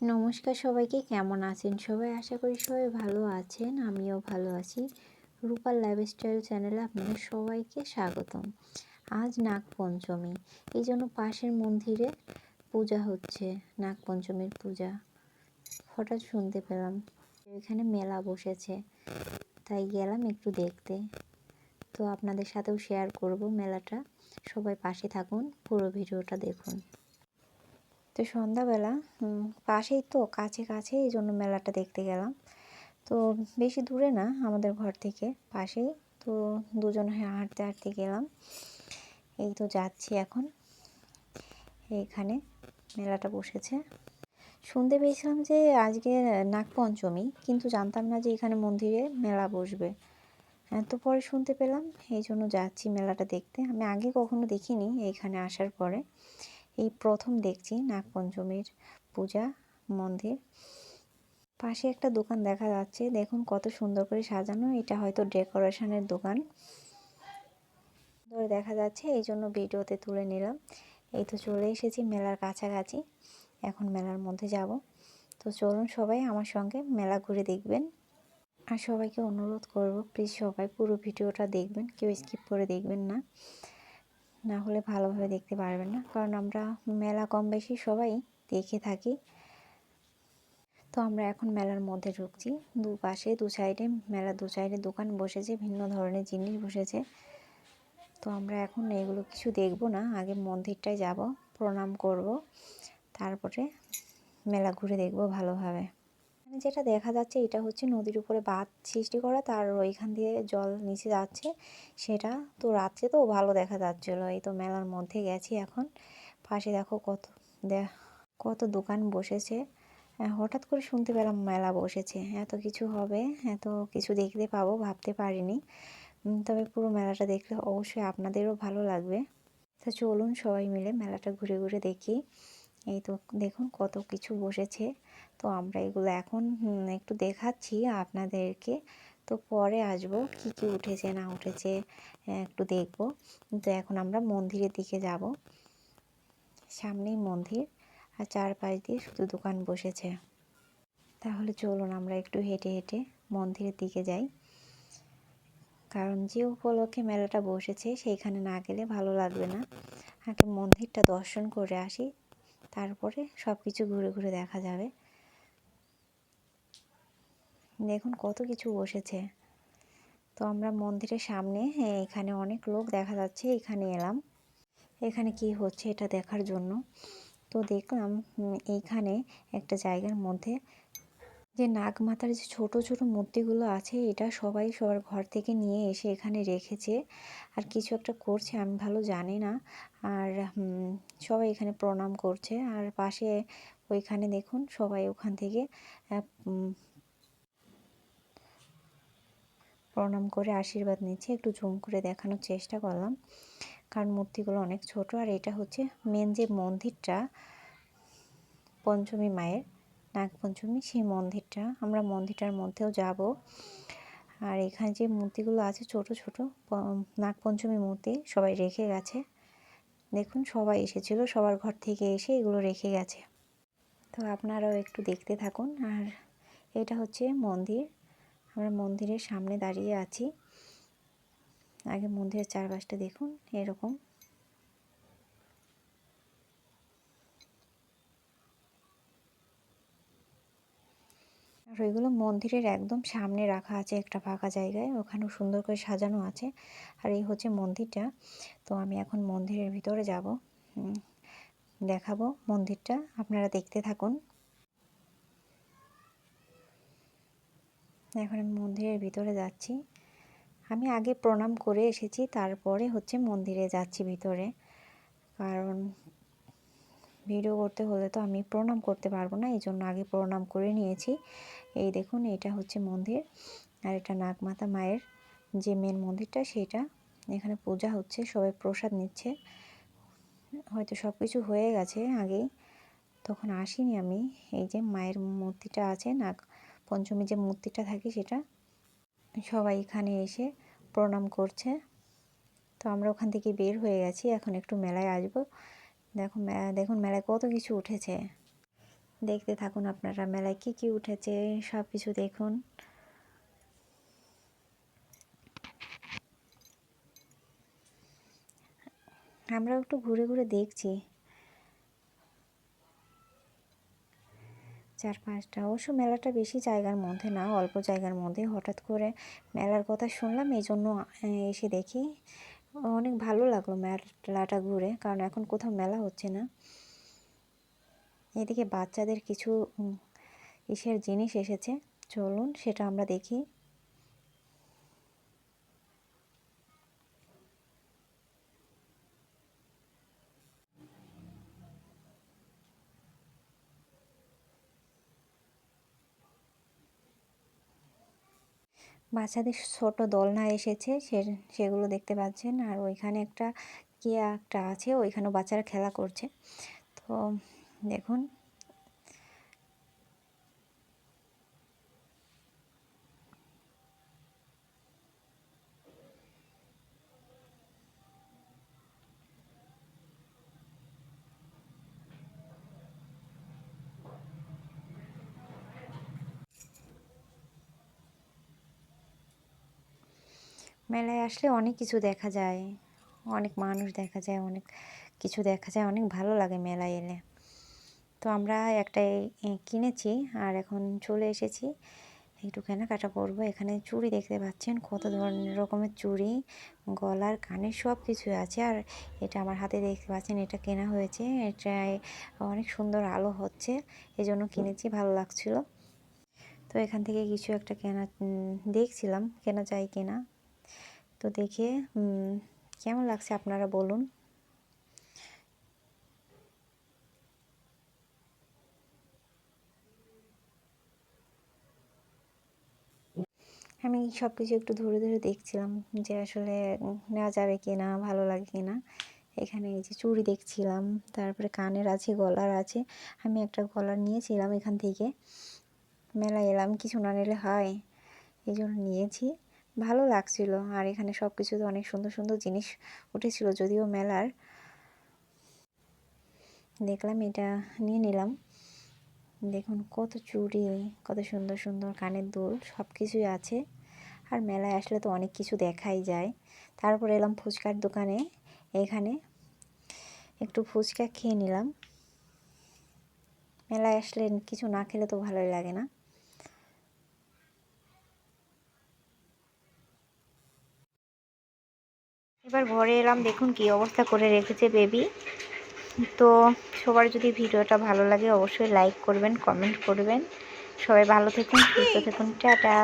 নমস্কার সবাইকে, কেমন আছেন সবাই? আশা করি সবাই ভালো আছেন, আমিও ভালো আছি। রূপার লাইফস্টাইল চ্যানেলে আপনাদের সবাইকে স্বাগতম। আজ নাগপঞ্চমী, এই জন্য পাশের মন্দিরে পূজা হচ্ছে, নাগপঞ্চমীর পূজা। হঠাৎ শুনতে পেলাম এখানে মেলা বসেছে, তাই গেলাম একটু দেখতে। তো আপনাদের সাথেও শেয়ার করব মেলাটা। সবাই পাশে থাকুন, পুরো ভিডিওটা দেখুন। তো সন্ধ্যাবেলা পাশেই তো, কাছে কাছে, এই জন্য মেলাটা দেখতে গেলাম। তো বেশি দূরে না, আমাদের ঘর থেকে পাশেই। তো দুজন হাঁটতে হাঁটতে গেলাম, এই তো যাচ্ছি এখন। এইখানে মেলাটা বসেছে। শুনতে পেয়েছিলাম যে আজকে নাগপঞ্চমী, কিন্তু জানতাম না যে এখানে মন্দিরে মেলা বসবে। তো পরে শুনতে পেলাম, এই জন্য যাচ্ছি মেলাটা দেখতে। আমি আগে কখনো দেখিনি, এইখানে আসার পরে এই প্রথম দেখছি নাগপঞ্চমীর পূজা মন্দির। পাশে একটা দোকান দেখা যাচ্ছে, দেখুন কত সুন্দর করে সাজানো। এটা হয়তো ডেকোরেশনের দোকান ধরে দেখা যাচ্ছে, এই জন্য ভিডিওতে তুলে নিলাম। এই তো চলে এসেছি মেলার কাছাকাছি, এখন মেলার মধ্যে যাব। তো চলুন সবাই আমার সঙ্গে মেলা ঘুরে দেখবেন। আর সবাইকে অনুরোধ করব, প্লিজ সবাই পুরো ভিডিওটা দেখবেন, কেউ স্কিপ করে দেখবেন না, না হলে ভালোভাবে দেখতে পারবেন না। কারণ আমরা মেলা কম বেশি সবাই দেখে থাকি। তো আমরা এখন মেলার মধ্যে ঢুকছি। দুপাশে দু সাইডে মেলা, দু সাইডে দোকান বসেছে, ভিন্ন ধরনের জিনিস বসেছে। তো আমরা এখন এগুলো কিছু দেখব না, আগে মন্দিরটায় যাব, প্রণাম করব, তারপরে মেলা ঘুরে দেখব ভালোভাবে। যেটা দেখা যাচ্ছে এটা হচ্ছে নদীর উপরে বাঁধ সৃষ্টি করা, তার ওইখান দিয়ে জল নিচে যাচ্ছে। সেটা তো রাত্রে তো ভালো দেখা যাচ্ছিলো। এই তো মেলার মধ্যে গেছি এখন। পাশে দেখো কত দোকান বসেছে। হঠাৎ করে শুনতে পেলাম মেলা বসেছে, এত কিছু হবে, এত কিছু দেখতে পাবো ভাবতে পারিনি। তবে পুরো মেলাটা দেখলে অবশ্যই আপনাদেরও ভালো লাগবে। তো চলুন সবাই মিলে মেলাটা ঘুরে ঘুরে দেখি। এই তো দেখুন কত কিছু বসেছে। তো আমরা এগুলো এখন একটু দেখাচ্ছি আপনাদেরকে। তো পরে আসবো কি কি উঠেছে না উঠেছে একটু দেখব। তো এখন আমরা মন্দিরের দিকে যাব। সামনেই মন্দির, আর চারপাশ দিয়ে শুধু দোকান বসেছে। তাহলে চলুন আমরা একটু হেঁটে হেঁটে মন্দিরের দিকে যাই। কারণ যে উপলক্ষে মেলাটা বসেছে সেইখানে না গেলে ভালো লাগবে না। আগে মন্দিরটা দর্শন করে আসি, তারপরে সব কিছু ঘুরে ঘুরে দেখা যাবে। দেখুন কত কিছু বসেছে। তো আমরা মন্দিরের সামনে, এখানে অনেক লোক দেখা যাচ্ছে, এখানে এলাম। এখানে কি হচ্ছে এটা দেখার জন্য। তো দেখলাম এইখানে একটা জায়গার মধ্যে যে নাগমাতার যে ছোট ছোট মূর্তিগুলো আছে, এটা সবাই সবার ঘর থেকে নিয়ে এসে এখানে রেখেছে। আর কিছু একটা করছে, আমি ভালো জানি না। আর সবাই এখানে প্রণাম করছে। আর পাশে ওইখানে দেখুন সবাই ওখান থেকে প্রণাম করে আশীর্বাদ নিচ্ছে। একটু জুম করে দেখানোর চেষ্টা করলাম, কারণ মূর্তিগুলো অনেক ছোট। আর এটা হচ্ছে মেন যে মন্দিরটা পঞ্চমী মায়ের, নাগপঞ্চমী, সেই মন্দিরটা। আমরা মন্দিরটার মধ্যেও যাব। আর এখানে যে মূর্তিগুলো আছে ছোট ছোট নাগপঞ্চমী মূর্তি, সবাই রেখে গেছে। দেখুন সবাই এসেছিলো, সবার ঘর থেকে এসে এগুলো রেখে গেছে। তো আপনারাও একটু দেখতে থাকুন। আর এটা হচ্ছে মন্দির, আমরা মন্দিরের সামনে দাঁড়িয়ে আছি। আগে মন্দিরের চারপাশটা দেখুন এরকম। আর ওইগুলো মন্দিরের একদম সামনে রাখা আছে একটা ফাঁকা জায়গায়, ওখানেও সুন্দর করে সাজানো আছে। আর এই হচ্ছে মন্দিরটা। তো আমি এখন মন্দিরের ভিতরে যাব, দেখাবো মন্দিরটা, আপনারা দেখতে থাকুন। এখন আমি মন্দিরের ভিতরে যাচ্ছি। আমি আগে প্রণাম করে এসেছি, তারপরে হচ্ছে মন্দিরে যাচ্ছি ভিতরে। কারণ ভিডিও করতে হলে তো আমি প্রণাম করতে পারবো না, এই জন্য আগে প্রণাম করে নিয়েছি। এই দেখুন এটা হচ্ছে মন্দির। আর এটা নাগমাতা মায়ের যে মেন মন্দিরটা, সেটা এখানে পূজা হচ্ছে, সবাই প্রসাদ নিচ্ছে। হয়তো সব কিছু হয়ে গেছে আগেই, তখন আসিনি আমি। এই যে মায়ের মূর্তিটা আছে, নাগ পঞ্চমী যে মূর্তিটা থাকে, সেটা সবাই এখানে এসে প্রণাম করছে। তো আমরা ওখান থেকে বের হয়ে গেছি, এখন একটু মেলায় আসবো। দেখুন মেলায় কত কিছু উঠেছে। দেখতে থাকুন আপনারা মেলায় কি কি উঠেছে সব কিছু দেখুন। আমরাও একটু ঘুরে ঘুরে দেখছি চারপাশটা। অবশ্য মেলাটা বেশি জায়গার মধ্যে না, অল্প জায়গার মধ্যে। হঠাৎ করে মেলার কথা শুনলাম, এই জন্য এসে দেখি। অনেক ভালো লাগলো মেলাটা ঘুরে, কারণ এখন কোথাও মেলা হচ্ছে না। এদিকে বাচ্চাদের কিছু ইসের জিনিস এসেছে, চলুন সেটা আমরা দেখি। বাচ্চাদের ছোট দোলনা এসেছে, সেগুলো দেখতে পাচ্ছেন। আর ওইখানে কি একটা আছে, ওইখানেও বাচ্চারা খেলা করছে। তো দেখুন, মেলায় আসলে অনেক কিছু দেখা যায়, অনেক মানুষ দেখা যায়, অনেক কিছু দেখা যায়, অনেক ভালো লাগে মেলায় এলে। তো আমরা একটাই কিনেছি আর এখন চলে এসেছি, একটু কেনাকাটা করবো। এখানে চুড়ি দেখতে পাচ্ছেন, কত ধরনের রকমের চুড়ি, গলার কানের সব কিছু আছে। আর এটা আমার হাতে দেখতে পাচ্ছেন, এটা কেনা হয়েছে। এটায় অনেক সুন্দর আলো হচ্ছে, এজন্য কিনেছি, ভালো লাগছিল। তো এখান থেকে কিছু একটা দেখছিলাম কেনা যায় কিনা। তো দেখে কেমন লাগছে আপনারা বলুন। আমি সব কিছু একটু ধরে ধরে দেখছিলাম যে আসলে নেওয়া যাবে কি না, ভালো লাগে কি না। এখানে এই যে চুড়ি দেখছিলাম, তারপরে কানের আছে, গলার আছে। আমি একটা গলার নিয়েছিলাম এখান থেকে, মেলায় এলাম, কিছু না নিলে হয়, এই জন্য নিয়েছি, ভালো লাগছিল। আর এখানে সব কিছুতে অনেক সুন্দর সুন্দর জিনিস উঠেছিল, যদিও মেলার। দেখলাম, এটা নিয়ে নিলাম। দেখুন কত চুড়ি, কত সুন্দর সুন্দর কানের দুল, সব কিছুই আছে। আর মেলায় আসলে তো অনেক কিছু দেখাই যায়। তারপর এলাম ফুচকার দোকানে, এখানে একটু ফুচকা খেয়ে নিলাম। মেলায় আসলে কিছু না খেলে তো ভালোই লাগে না। এবার ঘরে এলাম, দেখুন কি অবস্থা করে রেখেছে বেবি। তো সবার যদি ভিডিওটা ভালো লাগে অবশ্যই লাইক করবেন, কমেন্ট করবেন। সবাই ভালো থাকুন, সুস্থ থাকুন, টাটা।